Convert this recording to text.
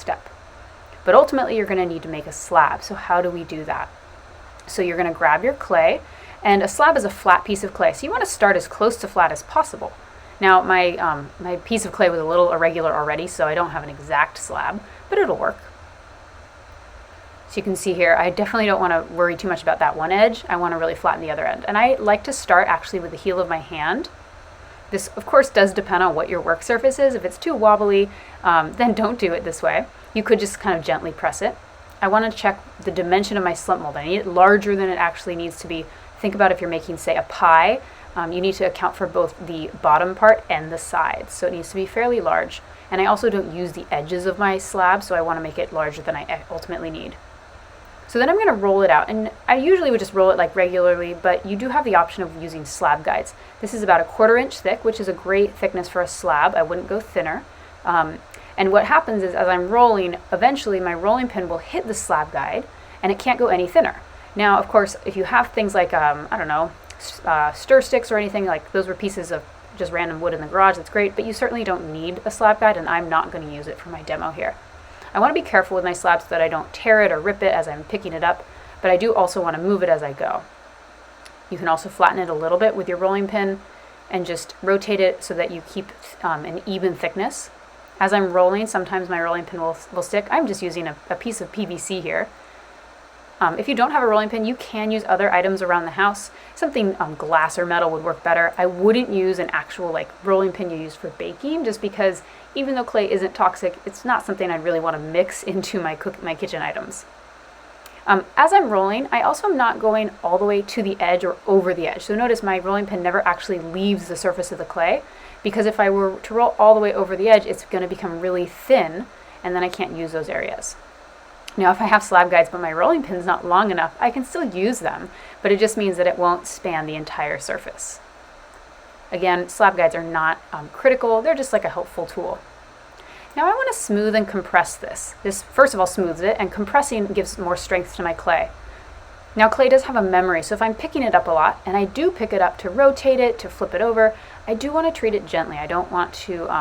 step. But ultimately, you're going to need to make a slab. So how do we do that? So you're going to grab your clay, and a slab is a flat piece of clay. So you want to start as close to flat as possible. Now, my piece of clay was a little irregular already, so I don't have an exact slab, but it'll work. So you can see here, I definitely don't want to worry too much about that one edge. I want to really flatten the other end. And I like to start actually with the heel of my hand. This, of course, does depend on what your work surface is. If it's too wobbly, then don't do it this way. You could just kind of gently press it. I want to check the dimension of my slump mold. I need it larger than it actually needs to be. Think about if you're making, say, a pie. You need to account for both the bottom part and the sides. So it needs to be fairly large. And I also don't use the edges of my slab, so I want to make it larger than I ultimately need. So then I'm going to roll it out, and I usually would just roll it like regularly, but you do have the option of using slab guides. This is about 1/4 inch thick, which is a great thickness for a slab. I wouldn't go thinner. And what happens is, as I'm rolling, eventually my rolling pin will hit the slab guide, and it can't go any thinner. Now, of course, if you have things like, I don't know, stir sticks or anything, like those were pieces of just random wood in the garage, that's great, but you certainly don't need a slab guide, and I'm not going to use it for my demo here. I want to be careful with my slab so that I don't tear it or rip it as I'm picking it up, but I do also want to move it as I go. You can also flatten it a little bit with your rolling pin and just rotate it so that you keep an even thickness. As I'm rolling, sometimes my rolling pin will stick. I'm just using a piece of PVC here. If you don't have a rolling pin, you can use other items around the house. Something glass or metal would work better. I wouldn't use an actual like rolling pin you use for baking, just because even though clay isn't toxic, it's not something I'd really want to mix into my kitchen items. As I'm rolling, I also am not going all the way to the edge or over the edge. So notice my rolling pin never actually leaves the surface of the clay, because if I were to roll all the way over the edge, it's going to become really thin, and then I can't use those areas. Now, if I have slab guides but my rolling pin's not long enough, I can still use them, but it just means that it won't span the entire surface. Again, slab guides are not critical, they're just like a helpful tool. Now I want to smooth and compress this. This first of all smooths it, and compressing gives more strength to my clay. Now clay does have a memory, so if I'm picking it up a lot, and I do pick it up to rotate it, to flip it over, I do want to treat it gently. I don't want to